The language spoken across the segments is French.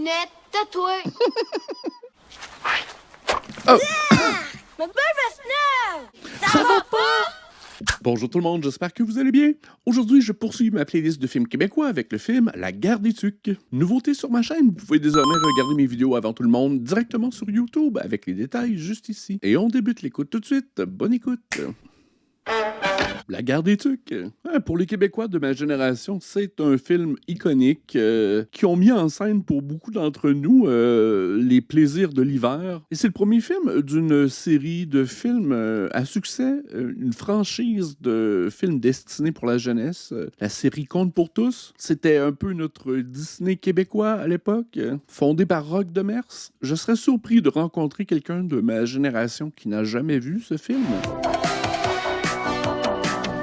lunettes, tatouées. Oh! Ma belle Ça va pas? Bonjour tout le monde, j'espère que vous allez bien. Aujourd'hui, je poursuis ma playlist de films québécois avec le film La Guerre des Tucs. Nouveauté sur ma chaîne, vous pouvez désormais regarder mes vidéos avant tout le monde directement sur YouTube avec les détails juste ici. Et on débute l'écoute tout de suite. Bonne écoute. La Guerre des Tucs. Pour les Québécois de ma génération, c'est un film iconique qui ont mis en scène pour beaucoup d'entre nous les plaisirs de l'hiver. Et c'est le premier film d'une série de films à succès, une franchise de films destinés pour la jeunesse. La série Conte pour tous, c'était un peu notre Disney québécois à l'époque, fondé par Roch Demers. Je serais surpris de rencontrer quelqu'un de ma génération qui n'a jamais vu ce film.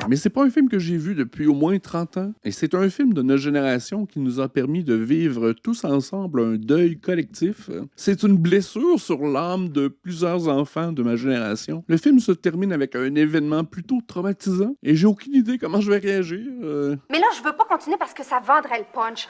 Mais c'est pas un film que j'ai vu depuis au moins 30 ans. Et c'est un film de notre génération qui nous a permis de vivre tous ensemble un deuil collectif. C'est une blessure sur l'âme de plusieurs enfants de ma génération. Le film se termine avec un événement plutôt traumatisant et j'ai aucune idée comment je vais réagir. Mais là, je veux pas continuer parce que ça vendrait le punch.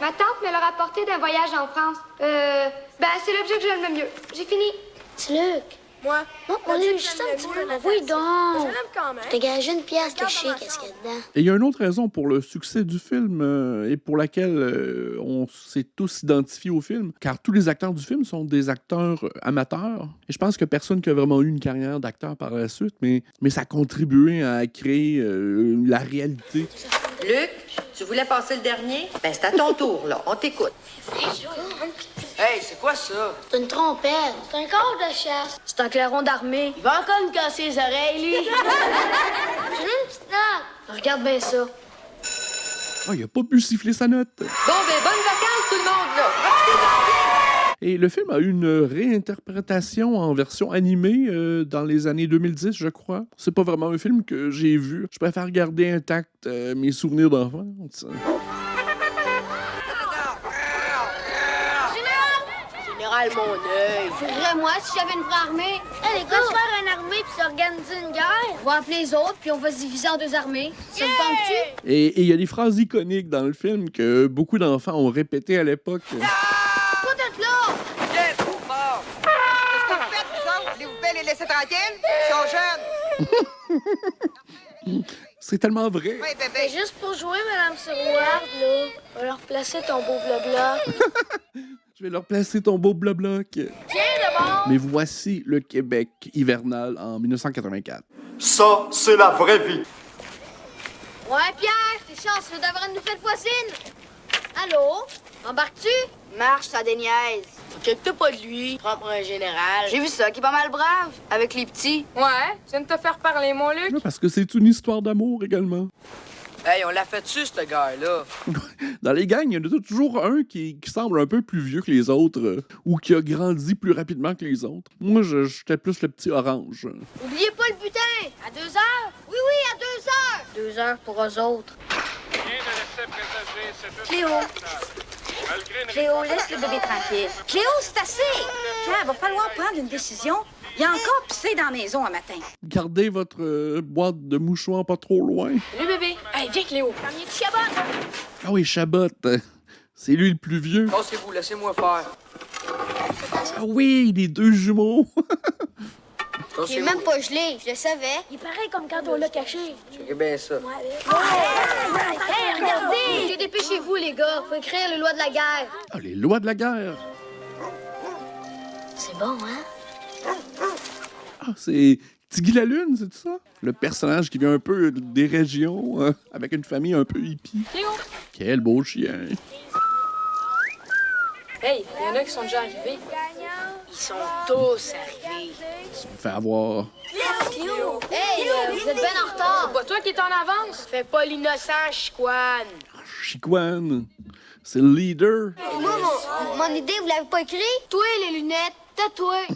Ma tante me l'a rapporté d'un voyage en France. C'est l'objet que j'aime le mieux. J'ai fini. C'est Luc. Moi? Non, on est juste un petit peu. Oui, Je donc. l'aime quand même. T'as gagé une pièce que je sais qu'est-ce qu'il y a dedans. Et il y a une autre raison pour le succès du film et pour laquelle on s'est tous identifiés au film, car tous les acteurs du film sont des acteurs amateurs. Et je pense que personne qui a vraiment eu une carrière d'acteur par la suite, mais ça a contribué à créer la réalité. Luc, tu voulais passer le dernier? Ben, c'est à ton tour, là. On t'écoute. Hey, c'est quoi ça? C'est une trompette. C'est un corps de chasse. C'est un clairon d'armée. Il va encore me casser les oreilles, lui. J'ai une petite note. Regarde bien ça. Ah, il a pas pu siffler sa note. Bon, ben, bonnes vacances, tout le monde, là. Et le film a eu une réinterprétation en version animée dans les années 2010, je crois. C'est pas vraiment un film que j'ai vu. Je préfère garder intact mes souvenirs d'enfance. Général, mon œil. C'est vrai, moi, si j'avais une vraie armée, Hey, les gars, se faire une armée puis s'organiser une guerre. on va appeler les autres, puis on va se diviser en deux armées. Ça te tente-tu? Et il y a des phrases iconiques dans le film que beaucoup d'enfants ont répétées à l'époque. Pas d'être là! Viens, mort! Qu'est-ce que vous faites, vous autres? Vous pouvez les laisser tranquilles? Ils sont jeunes. C'est tellement vrai. Oui, C'est bébé. juste pour jouer, Madame Sirouard, là. On va leur placer ton beau blabla. Je vais leur placer ton beau blabla. Tiens, d'abord. Mais voici le Québec hivernal en 1984. Ça, c'est la vraie vie. Ouais, Pierre, t'es chanceux d'avoir une nouvelle voisine. Allô? Embarques-tu? Marche, ça déniaise. Occupe-toi pas de lui. Prends pour un général. J'ai vu ça, qui est pas mal brave, avec les petits. Ouais, tu viens de te faire parler, mon Luc? Parce que c'est une histoire d'amour également. Hey, on l'a fait dessus, ce gars-là. Dans les gangs, il y en a toujours un qui semble un peu plus vieux que les autres ou qui a grandi plus rapidement que les autres. Moi, j'étais plus le petit orange. Oubliez pas le butin! À 2 heures? Oui, à 2 heures! 2 heures pour eux autres. Cléo. Cléo, laisse le bébé tranquille. Cléo, c'est assez. Pierre, va falloir prendre une décision. Il y a encore pissé dans la maison un matin. Gardez votre boîte de mouchoirs pas trop loin. Salut, bébé. Hey, viens, Cléo. Premier de Chabot! Ah oui, Chabot, c'est lui le plus vieux. Passez-vous, laissez-moi faire. Ah oui, les deux jumeaux. Il est même pas gelé, je le savais. Il est pareil comme quand on l'a caché. Checkez bien ça. Hey, regardez! J'ai dépêchez-vous, les gars. Faut écrire les lois de la guerre. Ah, les lois de la guerre. C'est bon, hein? Ah, c'est Tiggy la Lune, c'est ça? Le personnage qui vient un peu des régions, avec une famille un peu hippie. Cléo. Quel beau chien. Hey, il y en a qui sont déjà arrivés. Ils sont tous arrivés. Ça me fait avoir. Hey, vous êtes bien en retard. C'est pas toi qui es en avance? Fais pas l'innocent, Chicoine. Chicoine, c'est le leader. Moi, mon idée, vous l'avez pas écrit? Toi, les lunettes, tatouées.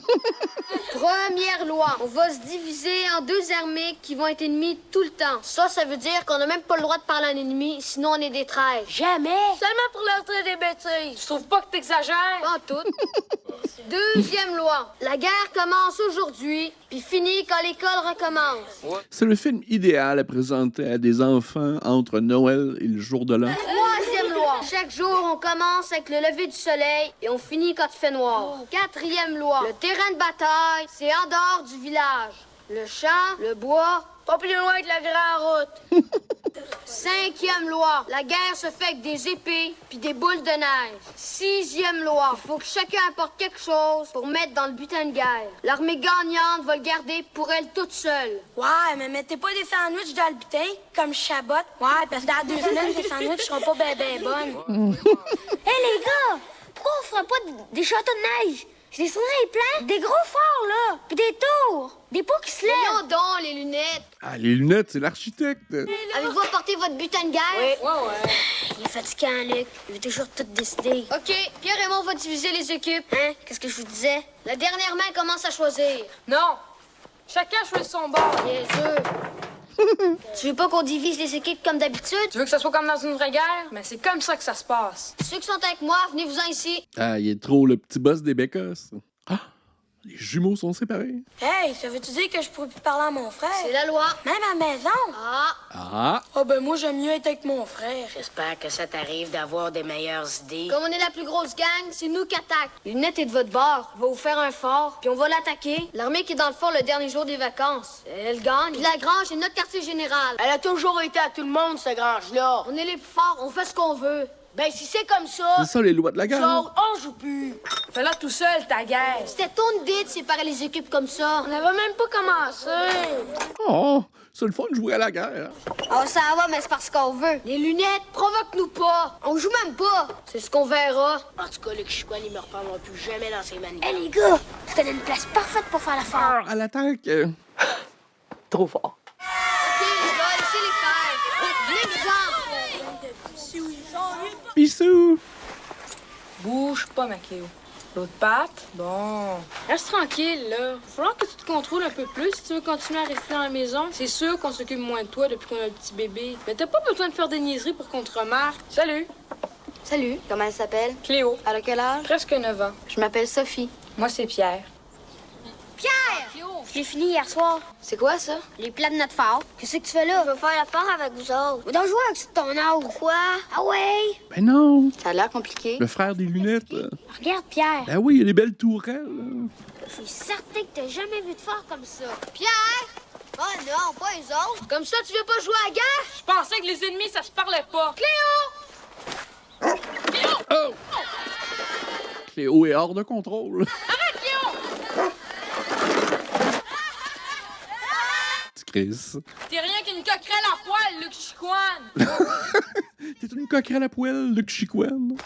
Première loi. On va se diviser en deux armées qui vont être ennemies tout le temps. Ça veut dire qu'on n'a même pas le droit de parler à un ennemi, sinon on est des traîtres. Jamais. Seulement pour leur traiter des bêtises. Tu trouves pas que t'exagères? Pas en tout. Deuxième loi. La guerre commence aujourd'hui, puis finit quand l'école recommence. C'est le film idéal à présenter à des enfants entre Noël et le jour de l'an. Troisième loi. Chaque jour, on commence avec le lever du soleil et on finit quand il fait noir. 4e loi. Le terrain de bataille, c'est en dehors du village. Le champ, le bois, Pas plus loin que la grande route. 5e loi. La guerre se fait avec des épées puis des boules de neige. 6e loi. Il faut que chacun apporte quelque chose pour mettre dans le butin de guerre. L'armée gagnante va le garder pour elle toute seule. Ouais, mais mettez pas des sandwichs dans le butin, comme Chabot. Ouais, parce que dans 2 semaines, les sandwichs seront pas ben bonnes. Hé, les gars! Pourquoi on fera pas des châteaux de neige? J'ai des souvenirs pleins. Des gros forts, là. Puis des tours. Des pots qui se lèvent. Voyons donc, les lunettes. Ah, les lunettes, c'est l'architecte. Avez-vous apporté votre butin de guerre? Ouais. Il est fatiguant, Luc. Il veut toujours tout décider. OK, Pierre et moi, on va diviser les équipes. Hein? Qu'est-ce que je vous disais? La dernière main commence à choisir. Non. Chacun choisit son bord. Bien sûr. Tu veux pas qu'on divise les équipes comme d'habitude? Tu veux que ça soit comme dans une vraie guerre? Mais c'est comme ça que ça se passe. Ceux qui sont avec moi, venez-vous-en ici. Ah, il est trop le petit boss des Bécosses. Ah, les jumeaux sont séparés. Hey, ça veut-tu dire que je pourrais plus parler à mon frère? C'est la loi. Même à la maison? Ah, Ah, Ah, ben moi, j'aime mieux être avec mon frère. J'espère que ça t'arrive d'avoir des meilleures idées. comme on est la plus grosse gang, c'est nous qui attaquent. Lunette est de votre bord. On va vous faire un fort, puis on va l'attaquer. L'armée qui est dans le fort le dernier jour des vacances. Elle gagne. Puis la grange est notre quartier général. Elle a toujours été à tout le monde, cette grange-là. On est les plus forts, on fait ce qu'on veut. Ben, si c'est comme ça, c'est ça les lois de la guerre. ça, on joue plus. Fais-la tout seul, ta guerre. C'était ton idée de séparer les équipes comme ça. On n'avait même pas commencé. Oh, c'est le fun de jouer à la guerre. Oh, ça va, mais c'est parce qu'on veut. Les lunettes, provoque-nous pas. On joue même pas. C'est ce qu'on verra. En tout cas, Luc Chicoine, il me reprendra plus jamais dans ses manières. Hé, les gars, je connais une place parfaite pour faire la fort. Ah, à l'attaque. Trop fort. OK, les gars, laissez-les faire. Venez-vous-en. Pissou. Bouge pas, ma Cléo. L'autre patte? Bon. Reste tranquille, là. Il va falloir que tu te contrôles un peu plus si tu veux continuer à rester dans la maison. C'est sûr qu'on s'occupe moins de toi depuis qu'on a un petit bébé. Mais t'as pas besoin de faire des niaiseries pour qu'on te remarque. Salut. Salut, comment elle s'appelle? Cléo. Elle a quel âge? Presque 9 ans. Je m'appelle Sophie. Moi, c'est Pierre. Je l'ai fini hier soir. C'est quoi ça? Les plats de notre fort. Qu'est-ce que tu fais là? Je veux faire la fort avec vous autres. On doit jouer avec ton âge. Quoi? Ah ouais? Ben non, Ça a l'air compliqué. le frère des lunettes. Regarde, Pierre. Ben oui, il y a des belles tourelles. Je suis certain que t'as jamais vu de fort comme ça. Pierre! Oh non, pas les autres. Comme ça, tu veux pas jouer à la guerre? Je pensais que les ennemis, ça se parlait pas. Oh! Cléo est hors de contrôle. Petit Chris. T'es rien qu'une coquerelle en poil, Luc Chicoine. T'es une coquerelle à poêle, Luc Chicoine.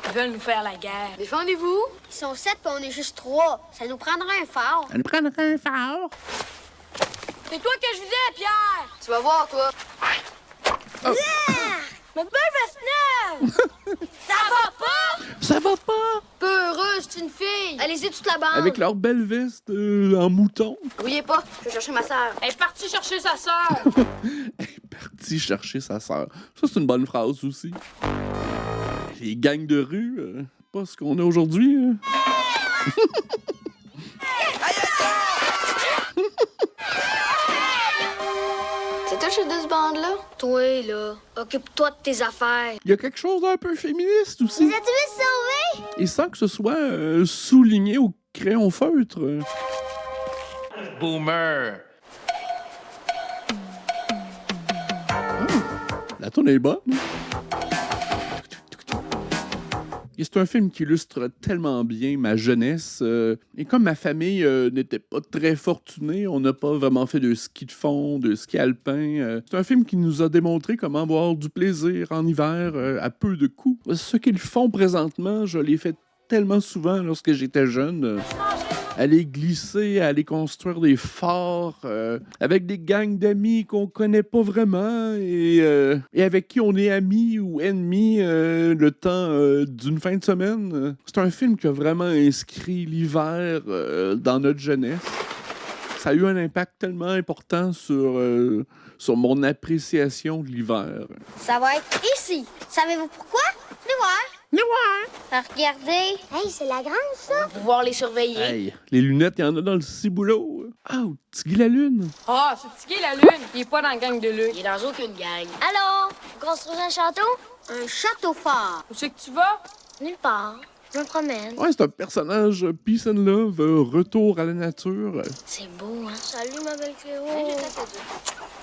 Ils veulent nous faire la guerre. Défendez-vous. Ils sont 7 puis on est juste 3. Ça nous prendra un fort. Elle prendrait un phare. C'est toi que je disais, Pierre. Tu vas voir, toi. Ma belle veste neuve. Ça va pas? Ça va pas! Peu heureuse, c'est une fille. Allez-y, toute la bande. Avec leur belle veste en mouton. Brouillez pas, je vais chercher ma sœur. Elle est partie chercher sa sœur. Elle est partie chercher sa sœur. Ça, c'est une bonne phrase aussi. Les gangs de rue, pas ce qu'on a aujourd'hui. C'est toi chez de ce bande-là? Toi, là, occupe-toi de tes affaires. Il y a quelque chose d'un peu féministe aussi. as-tu vu sauver? Et sans que ce soit souligné au crayon feutre. Boomer. La tourne est bonne. Et c'est un film qui illustre tellement bien ma jeunesse. Et comme ma famille n'était pas très fortunée, on n'a pas vraiment fait de ski de fond, de ski alpin. C'est un film qui nous a démontré comment avoir du plaisir en hiver à peu de coûts. Ce qu'ils font présentement, je l'ai fait tellement souvent lorsque j'étais jeune. Aller glisser, aller construire des forts avec des gangs d'amis qu'on connaît pas vraiment et avec qui on est amis ou ennemis le temps d'une fin de semaine. C'est un film qui a vraiment inscrit l'hiver dans notre jeunesse. Ça a eu un impact tellement important sur mon appréciation de l'hiver. Ça va être ici. Savez-vous pourquoi? Venez voir. Regardez. Hey, c'est la grande, ça. Pour pouvoir les surveiller. Hey, les lunettes, il y en a dans le ciboulot. Ah, Tiggy la lune. Ah, c'est Tiggy la lune. Il est pas dans la gang de Luc. Il est dans aucune gang. Allô? Vous construisez un château? Un château fort. Où c'est que tu vas? Nulle part. Je me promène. Ouais, c'est un personnage peace and love, retour à la nature. C'est beau, hein? Salut, ma belle Cléo.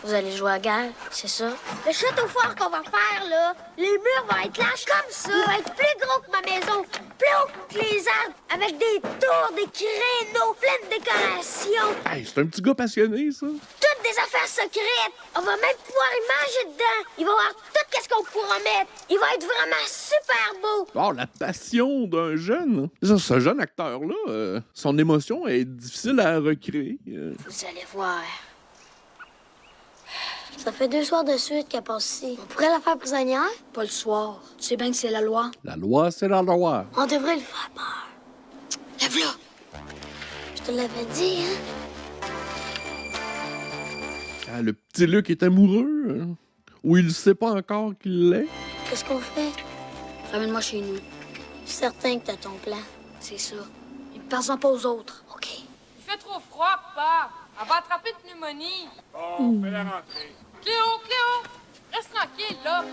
Vous allez jouer à guerre, c'est ça? Le château fort qu'on va faire, là, les murs vont être larges comme ça. Il va être plus gros que ma maison, plus haut que les arbres, avec des tours, des créneaux, plein de décorations. Hey, c'est un petit gars passionné, ça. Toutes des affaires secrètes. On va même pouvoir y manger dedans. Il va y avoir tout ce qu'on pourra mettre. Il va être vraiment super beau. Oh, la passion d'un jeune. Ce jeune acteur-là, son émotion est difficile à recréer. Vous allez voir. Ça fait 2 soirs de suite qu'elle passe ici. On pourrait la faire prisonnière? Pas le soir. Tu sais bien que c'est la loi. La loi, c'est la loi. On devrait le faire peur. Lève-la! Je te l'avais dit, hein? Ah, le petit Luc est amoureux. Ou il sait pas encore qu'il l'est. Qu'est-ce qu'on fait? Ramène-moi chez nous. Je suis certain que t'as ton plan. C'est ça. Et parle-en pas aux autres. OK. Il fait trop froid, papa. Elle va attraper une pneumonie. Bon, fais la rentrée. Cléo, reste tranquille, là.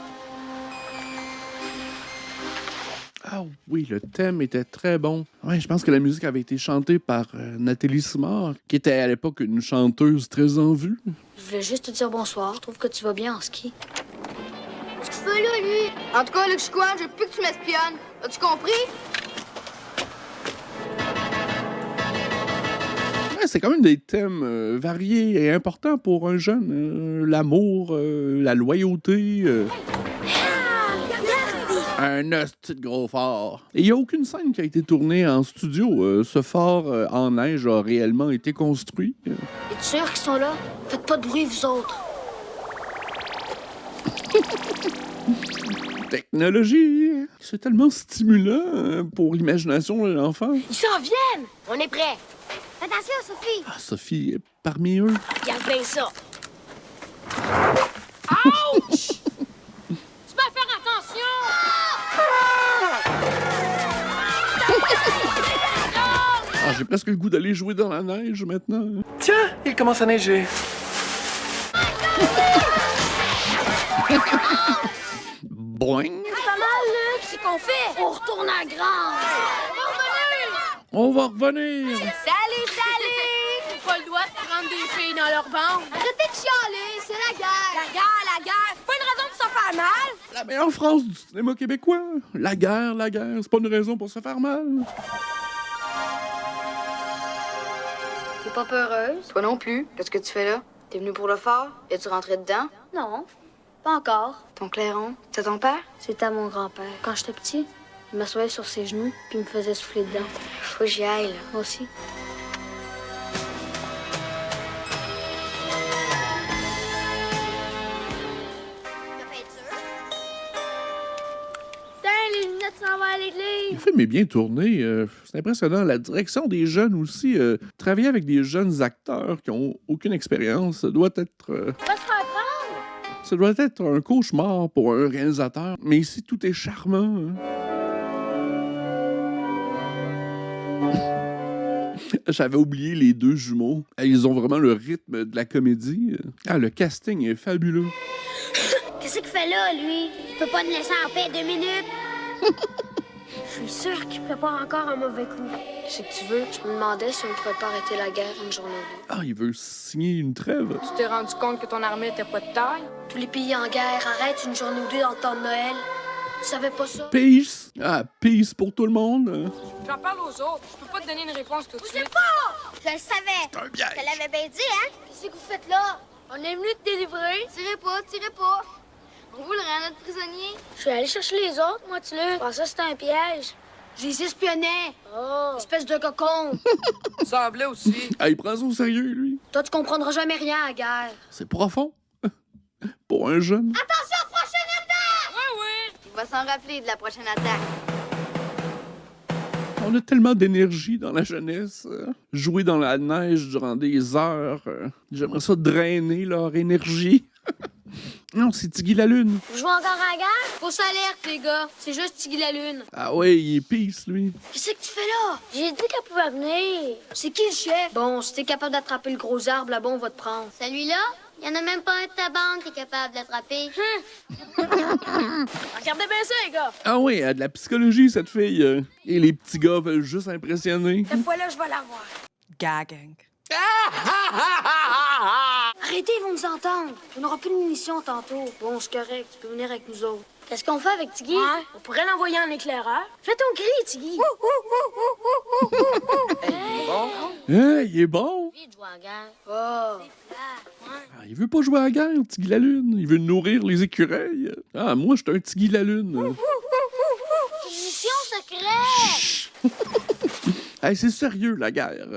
Ah oui, le thème était très bon. Ouais, je pense que la musique avait été chantée par Nathalie Simard, qui était à l'époque une chanteuse très en vue. Je voulais juste te dire bonsoir. Je trouve que tu vas bien en ski. Qu'est-ce qu'il fait là, lui? En tout cas, Luc Chicoine, je veux plus que tu m'espionnes. As-tu compris? Ouais, c'est quand même des thèmes variés et importants pour un jeune. L'amour, la loyauté. Un hostie de gros phare. Et il n'y a aucune scène qui a été tournée en studio. Ce phare en neige a réellement été construit. Es-tu sûr qu'ils sont là? Faites pas de bruit, vous autres. Technologie, c'est tellement stimulant pour l'imagination de l'enfant. Ils s'en viennent! On est prêts. Attention, Sophie. Ah, Sophie est parmi eux. Regarde bien ça. Ouch! Tu vas faire attention! Ah, j'ai presque le goût d'aller jouer dans la neige maintenant. Tiens, il commence à neiger. Boing! Pas mal, Luc! C'est qu'on fait? On retourne à la grange! On va revenir! Salut, salut! Pas le droit de prendre des filles dans leur bande. Arrêtez de chialer, c'est la guerre. La guerre! Pas une raison pour se faire mal! La meilleure phrase du cinéma québécois. La guerre, c'est pas une raison pour se faire mal. T'es pas peureuse? Toi non plus. Qu'est-ce que tu fais là? T'es venu pour le phare? Es-tu rentré dedans? Non, pas encore. Ton clairon? C'est ton père? C'était à mon grand-père. Quand j'étais petit, il m'assoyait sur ses genoux puis il me faisait souffler dedans. Faut que j'y aille, là. Moi aussi. Les lunettes s'en vont à l'église. Le film est bien tourné. C'est impressionnant. La direction des jeunes aussi. Travailler avec des jeunes acteurs qui ont aucune expérience, ça doit être... Va se faire prendre. Ça doit être un cauchemar pour un réalisateur. Mais ici, tout est charmant. J'avais oublié les deux jumeaux. Ils ont vraiment le rythme de la comédie. Ah, le casting est fabuleux. Qu'est-ce qu'il fait là, lui? Il peut pas nous laisser en paix 2 minutes. Je suis sûre qu'il prépare encore un mauvais coup. Qu'est-ce que tu veux? Je me demandais si on pourrait pas arrêter la guerre une journée ou deux. Ah, il veut signer une trêve. Tu t'es rendu compte que ton armée était pas de taille? Tous les pays en guerre arrêtent une journée ou deux dans le temps de Noël. Tu savais pas ça? Peace. Ah, peace pour tout le monde. J'en parle aux autres. Je peux pas te donner une réponse tout de suite. Je le savais. C'est un piège. Je te l'avais bien dit, hein? Qu'est-ce que vous faites là? On est venu te délivrer. Tirez pas. On vous le rend notre prisonnier. Je suis allée chercher les autres, moi, tu le. Je pensais que c'était un piège. Je les espionnais. Oh, espèce de cocon. Semblait aussi. Ah, il prend ça au sérieux, lui. Toi, tu comprendras jamais rien à la guerre. C'est profond. Pour un jeune. Attention, prochaine attaque! Oui. Il va s'en rappeler de la prochaine attaque. On a tellement d'énergie dans la jeunesse. Jouer dans la neige durant des heures. J'aimerais ça drainer leur énergie. Non, c'est Tiggy la Lune. Vous jouez encore à la guerre? Faut s'alerte, les gars. C'est juste Tiggy la Lune. Ah ouais, il est peace, lui. Qu'est-ce que tu fais là? J'ai dit qu'elle pouvait venir. C'est qui le chef? Bon, si t'es capable d'attraper le gros arbre, là-bas, on va te prendre. Celui-là? Il y en a même pas un de ta bande qui est capable d'attraper. Regardez bien ça, les gars. Ah oui, elle a de la psychologie, cette fille. Et les petits gars veulent juste impressionner. Cette fois-là, je vais l'avoir. Gagging. Arrêtez, ils vont nous entendre. On n'aura plus de munitions tantôt. Bon, c'est correct, tu peux venir avec nous autres. Qu'est-ce qu'on fait avec Tiggy? Ouais, on pourrait l'envoyer en éclaireur. Fais ton cri, Tiggy. Bon? Hein, il est bon. Vite, jouer à la guerre. Oh. Ah, il veut pas jouer à la guerre, Tiggy la Lune. Il veut nourrir les écureuils. Ah, moi, je suis un Tiggy la Lune. Mission secrète! Hey, c'est sérieux, la guerre.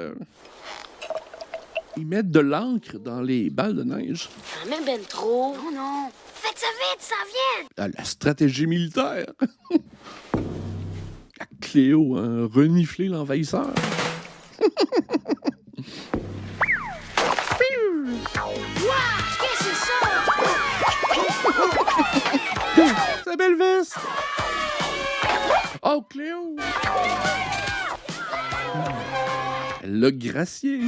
Ils mettent de l'encre dans les balles de neige. T'en mets ben trop. Non, non. Faites ça vite, ça vient! Ah, la stratégie militaire. La Cléo, hein, renifler l'envahisseur. Qu'est-ce que c'est ça? Sa belle veste! Oh, Cléo! Elle l'a gracié.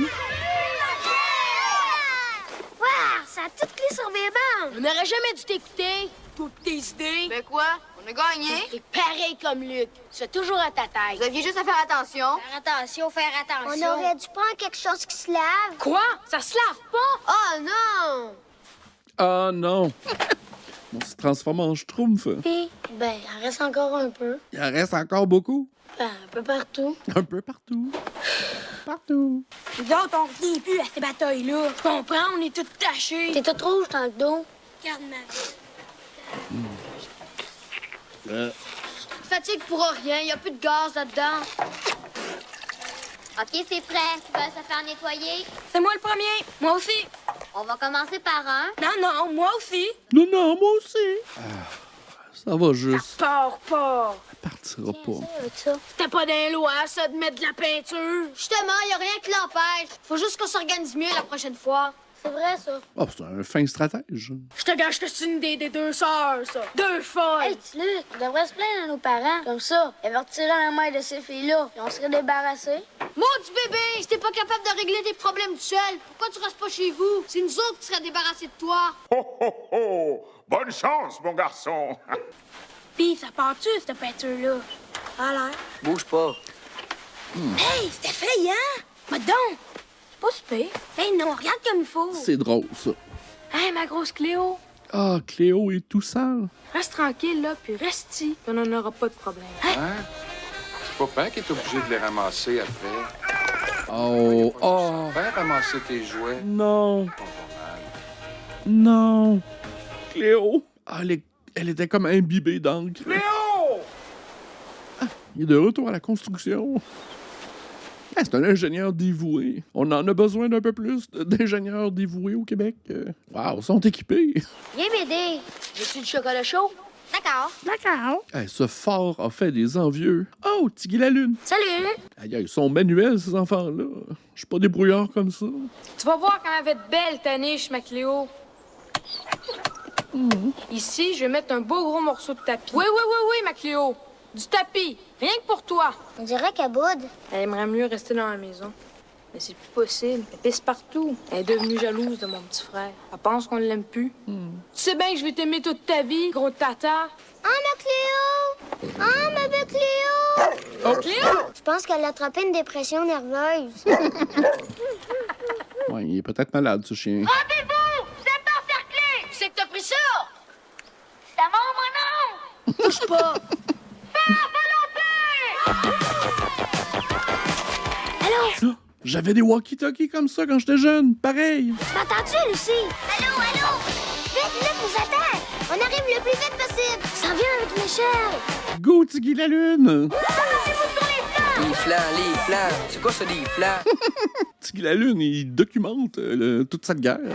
Wow, ça a tout clé sur mes bandes! On n'aurait jamais dû t'écouter. Pour tes idées. Ben quoi? On a gagné. T'es pareil comme Luc. Tu fais toujours à ta taille. Vous aviez juste à faire attention. Faire attention. On aurait dû prendre quelque chose qui se lave. Quoi? Ça se lave pas? Oh non! Ah non! On se transforme en schtroumpf. Puis, ben, il en reste encore un peu. Il en reste encore beaucoup. Ben, un peu partout. Un peu partout. Partout. Nous autres, on revient plus à ces batailles-là. Tu comprends? On est tous tachés. T'es toute rouge dans le dos. Regarde ma vie. Fatigue pour rien, il a plus de gaz là-dedans. OK, c'est prêt. Tu vas se faire nettoyer? C'est moi le premier. Moi aussi. On va commencer par un. Non, moi aussi. Non, non, moi aussi. Ça va juste. Pars pas. Elle partira pas. C'était pas dans loi, ça, de mettre de la peinture. Justement, il a rien qui l'empêche. Faut juste qu'on s'organise mieux la prochaine fois. C'est vrai, ça. Oh, c'est un fin stratège. Je te gâche que c'est une idée des deux sœurs, ça. Deux folles. Hey, Luc, on devrait se plaindre à nos parents. Comme ça, avertirait la mère de ces filles-là et on serait débarrassés. Maudit bébé! Si t'es pas capable de régler tes problèmes tout seul, pourquoi tu restes pas chez vous? C'est nous autres qui seraient débarrassés de toi. Oh, oh, oh! Bonne chance, mon garçon! Pis, ça part-tu, cette peinture-là? À l'air. Bouge pas. Hey, c'était effrayant! Mais donc! Pas super. Hey, non, regarde comme il faut. C'est drôle, ça. Hey, ma grosse Cléo. Ah, Cléo est tout sale. Reste tranquille, là, puis reste-y. On n'en aura pas de problème. Hein? C'est papa qui est obligé de les ramasser après. Oh, oh. Fais ramasser tes jouets. Non. Non. Cléo. Ah, elle était comme imbibée d'encre. Léo! Ah, il est de retour à la construction. Ah, c'est un ingénieur dévoué. On en a besoin d'un peu plus d'ingénieurs dévoués au Québec. Wow, ils sont équipés. Viens m'aider. Veux-tu du chocolat chaud? D'accord. Hey, ce fort a fait des envieux. Oh, Tiggy la Lune. Salut. Aïe, ils sont manuels, ces enfants-là. Je suis pas débrouillard comme ça. Tu vas voir quand elle va être belle, ta niche, ma Cléo. Ici, je vais mettre un beau gros morceau de tapis. Oui, ma Cléo. Du tapis. Rien que pour toi. On dirait qu'elle boude. Elle aimerait mieux rester dans la maison. Mais c'est plus possible. Elle pisse partout. Elle est devenue jalouse de mon petit frère. Elle pense qu'on ne l'aime plus. Tu sais bien que je vais t'aimer toute ta vie, gros tata. Oh, ma Cléo! Oh, ma belle Cléo! Oh, Cléo! Je pense qu'elle a attrapé une dépression nerveuse. Ouais, il est peut-être malade, ce chien. Rendez-vous! Vous êtes encerclés! C'est que t'as pris ça? C'est à mon nom! Touche pas. Allô? J'avais des walkie-talkies comme ça quand j'étais jeune. Pareil. M'entends-tu, Lucie? Allô? Vite, Luc nous attend! On arrive le plus vite possible! Ça vient avec l'échelle! Go, Tiggy la Lune! Les flancs. C'est quoi ça, des flancs? Tiggy la Lune, il documente toute cette guerre. Je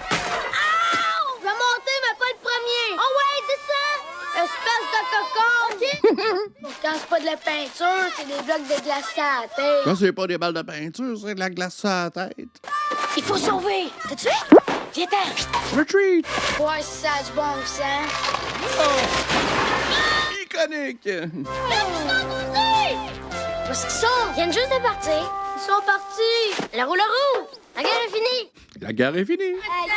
vais monter, mais pas le premier! Oh ouais, descends! Espèce de cocon! Quand c'est pas de la peinture, c'est des blocs de glace à la tête. Quand c'est pas des balles de peinture, c'est de la glace à la tête. Il faut sauver. T'as-tu fait? Viens-t'en. Retreat! Ouais, ça a du bon sens. Iconique! Où est-ce qu'ils sont? Ils viennent juste de partir. Ils sont partis. La roue! La guerre est finie. La guerre est finie. Hey,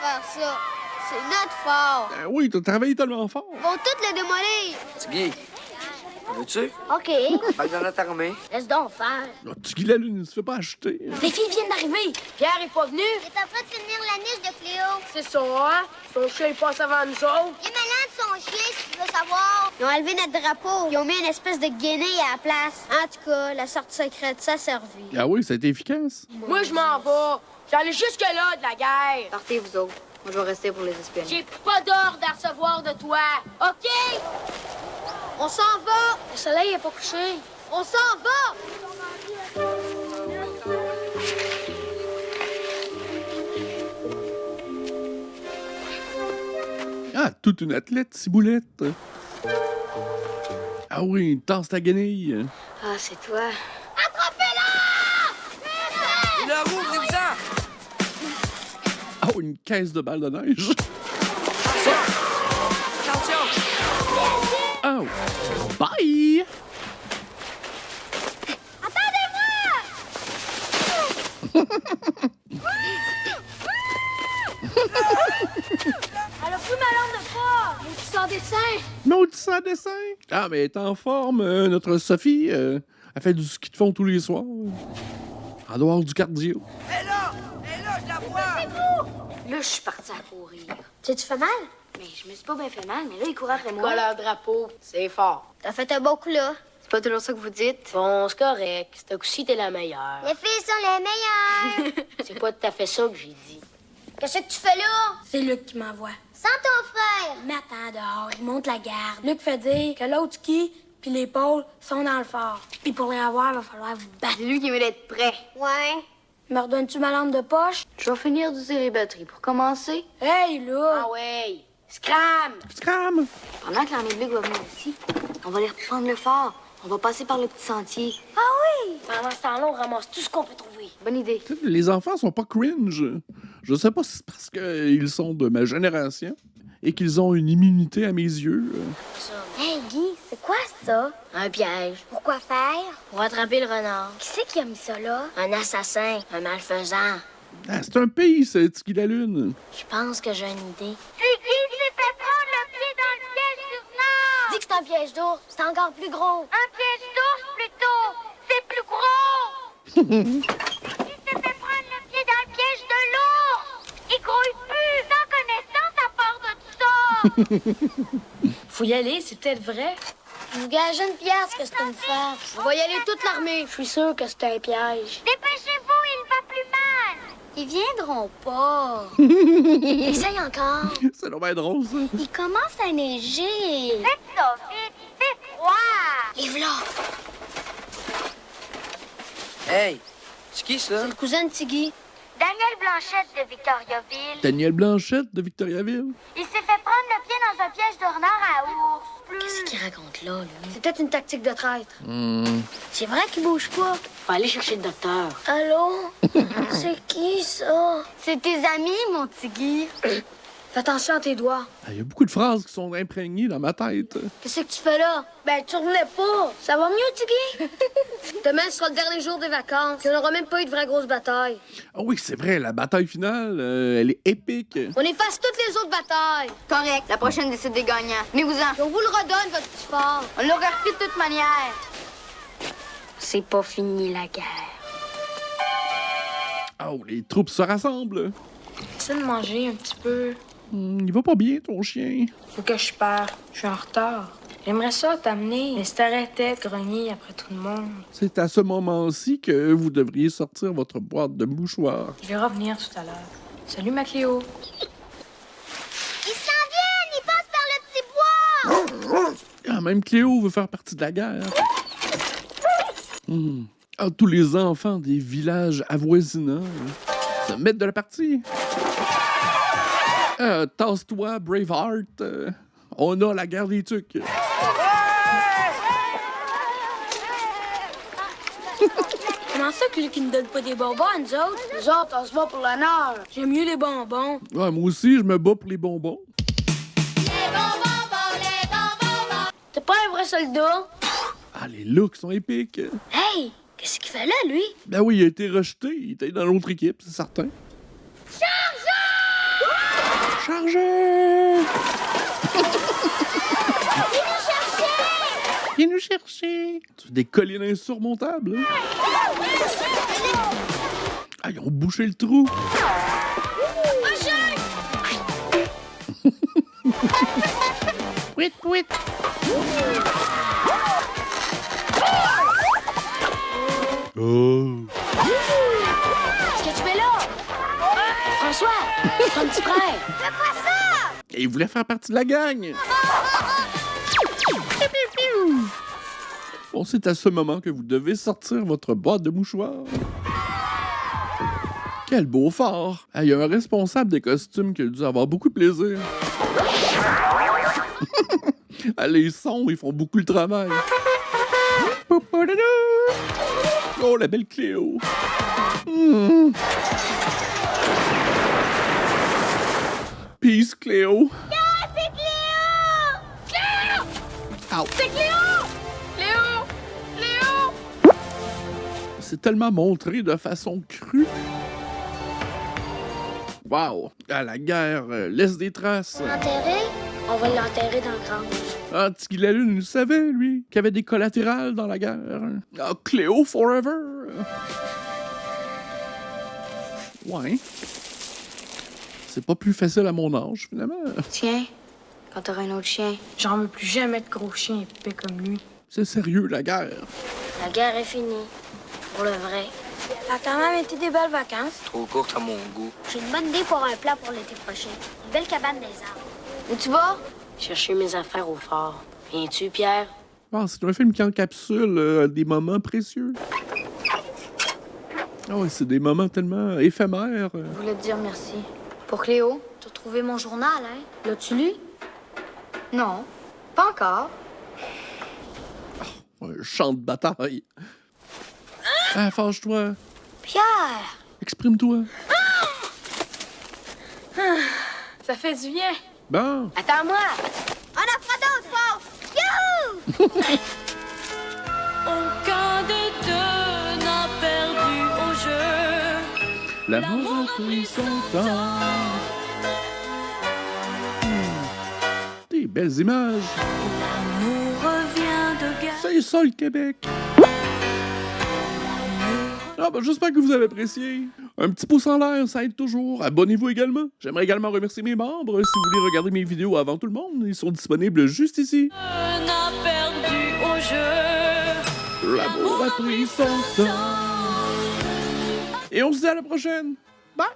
faire ça. C'est notre fort. Ben oui, t'as travaillé tellement fort. Ils vont tous le démolir. Tiggy, veux-tu? OK. Pas dans notre armée. Laisse donc faire. Là, Tiggy la Lune, il se fait pas acheter. Les filles viennent d'arriver. Pierre est pas venu. Il est en train de finir la niche de Cléo. C'est ça, hein? Son chien, il passe avant nous autres. Il est malade, son chien, si tu veux savoir. Ils ont enlevé notre drapeau. Ils ont mis une espèce de guenille à la place. En tout cas, la sortie secrète, ça a servi. Ah oui, ça a été efficace. Moi, je m'en vais. J'allais jusque-là de la guerre. Partez, vous autres. Moi, je vais rester pour les espionner. J'ai pas d'ordre à recevoir de toi. OK? On s'en va. Le soleil est pas couché. On s'en va. Ah, toute une athlète, Ciboulette. Ah oui, tasse ta guenille. Ah, c'est toi. Il a roue, venez-vous-en! Oh, une caisse de balles de neige. Attention! Oh, bye! Elle a pris ma lampe de phare. Mais tu sens dessin. Maudit sans dessin. Ah, mais elle est en forme, notre Sophie. Elle fait du ski de fond tous les soirs. En dehors du cardio. Elle est là, je la vois! Là, je suis partie à courir. Tu fais mal? Mais je me suis pas bien fait mal, mais là, il courait après moi. Voilà, drapeau. C'est fort. T'as fait un bon coup, là. C'est pas toujours ça que vous dites. Bon, c'est correct. Ce coup-ci, t'es la meilleure. Les filles sont les meilleures. C'est pas tout à fait ça que j'ai dit. Qu'est-ce que tu fais là? C'est Luc qui m'envoie. Sans ton frère. Il m'attend dehors, il monte la garde. Luc fait dire que l'autre ski puis l'épaule sont dans le fort. Puis pour les avoir, il va falloir vous battre. C'est lui qui veut être prêt. Ouais. Me redonnes-tu ma lampe de poche? Je vais finir d'user les batteries pour commencer. Hey, là! Ah ouais. Scram! Scram! Pendant que l'armée de Luc va venir ici, on va aller reprendre le fort. On va passer par le petit sentier. Ah oui! Pendant ce temps-là, on ramasse tout ce qu'on peut trouver. Bonne idée. Les enfants sont pas cringe. Je sais pas si c'est parce qu'ils sont de ma génération et qu'ils ont une immunité à mes yeux. Hey, Guy, c'est quoi ça? Un piège. Pourquoi faire? Pour attraper le renard. Qui c'est qui a mis ça là? Un assassin. Un malfaisant. Ah, c'est un pays, ce Tiggy la Lune. Je pense que j'ai une idée. C'est qui s'est fait prendre le pied dans le piège d'Urnard? Dis que c'est un piège d'ours. C'est encore plus gros. Un piège d'ours, plutôt. C'est plus gros. Qui s'est fait prendre le pied dans le piège de l'ours? Il grouille plus. Sans connaissance à part de ça. Faut y aller, c'est peut-être vrai. Je vous gage une pièce que c'est une farce. On va y aller toute l'armée. Je suis sûre que c'est un piège. Dépêchez-vous, il va plus mal. Ils viendront pas. Essaye encore. C'est vraiment drôle, ça. Il commence à neiger. Faites ça vite, il fait froid. Et voilà. Hey, c'est qui ça? C'est le cousin de Tiggy. Daniel Blanchette de Victoriaville. Daniel Blanchette de Victoriaville. Il s'est fait prendre le pied dans un piège de renard à ours. Qu'est-ce qu'il raconte là, lui? C'est peut-être une tactique de traître. C'est vrai qu'il bouge pas. Faut aller chercher le docteur. Allô? C'est qui, ça? C'est tes amis, mon Tiggy. Fais attention à tes doigts. Il y a beaucoup de phrases qui sont imprégnées dans ma tête. Qu'est-ce que tu fais là? Ben, tu revenais pas. Ça va mieux, Tiggy? Demain, ce sera le dernier jour des vacances. Il n'y aura même pas eu de vraie grosse bataille. Ah oui, c'est vrai, la bataille finale, elle est épique. On efface toutes les autres batailles. Correct, la prochaine décide des gagnants. Venez-vous-en. Et on vous le redonne, votre petit fort. On l'aura repris de toute manière. C'est pas fini, la guerre. Oh, les troupes se rassemblent. Essaie de manger un petit peu. Il va pas bien, ton chien. Faut que je parte. Je suis en retard. J'aimerais ça t'amener, mais si t'arrêtais de grogner après tout le monde. C'est à ce moment-ci que vous devriez sortir votre boîte de mouchoirs. Je vais revenir tout à l'heure. Salut, ma Cléo. Ils s'en viennent, ils passent par le petit bois. Ah, même Cléo veut faire partie de la guerre. Ah, tous les enfants des villages avoisinants se mettent de la partie. Tasse-toi, Braveheart. On a la guerre des tucs. Comment ça que lui qui ne donne pas des bonbons à nous autres? Nous autres, on se bat pour l'honneur. J'aime mieux les bonbons. Ouais, moi aussi, je me bats pour les bonbons. T'es pas un vrai soldat? Ah, les looks sont épiques. Hey! Qu'est-ce qu'il fait là, lui? Ben oui, il a été rejeté. Il était dans l'autre équipe, c'est certain. Charge! Chargez! Viens nous chercher! C'est des collines insurmontables. Ah, ils ont bouché le trou. Ouit, ouit. Oh. Qu'est-ce que tu fais là? François, ton petit frère. Fais pas ça! Et il voulait faire partie de la gang. Bon, c'est à ce moment que vous devez sortir votre boîte de mouchoirs. Quel beau phare! Il y a un responsable des costumes qui a dû avoir beaucoup de plaisir. Les sons, ils font beaucoup le travail. Oh, la belle Cléo! Peace, Cléo! Ah, c'est Cléo! Cléo! Ow. C'est Cléo! Cléo! Cléo! C'est tellement montré de façon crue. Wow! À la guerre, laisse des traces. Enterré? On va l'enterrer dans le grange. Ah, Tiggy la Lune, il savait, lui, qu'il y avait des collatérales dans la guerre. Ah, Cléo forever! Ouais. C'est pas plus facile à mon âge, finalement. Tiens, quand t'auras un autre chien. J'en veux plus jamais de gros chiens épais comme lui. C'est sérieux, la guerre. La guerre est finie. Pour le vrai. Ça a quand même été des belles vacances. Trop courte à mon goût. J'ai une bonne idée pour un plan pour l'été prochain. Une belle cabane des arbres. Où tu vas? Chercher mes affaires au fort. Viens-tu, Pierre? Ah, c'est un film qui encapsule des moments précieux. Ah ouais, c'est des moments tellement éphémères. Je voulais te dire merci. Pour Cléo, T'as trouvé mon journal, hein? l'as-tu lu? Non, pas encore. Un champ de bataille. Ah, fâche-toi. Pierre! Exprime-toi. Ça fait du bien. Bon. Attends-moi! On en fera d'autres, Paul! Youhou! Aucun des deux n'a perdu au jeu. L'amour a pris son temps. Des belles images. L'amour revient de guerre. C'est ça, le Québec. Ah, ben, j'espère que vous avez apprécié. Un petit pouce en l'air, ça aide toujours. Abonnez-vous également. J'aimerais également remercier mes membres. Si vous voulez regarder mes vidéos avant tout le monde, ils sont disponibles juste ici. N'a perdu au jeu. L'amour a pris son temps. Et on se dit à la prochaine. Bye!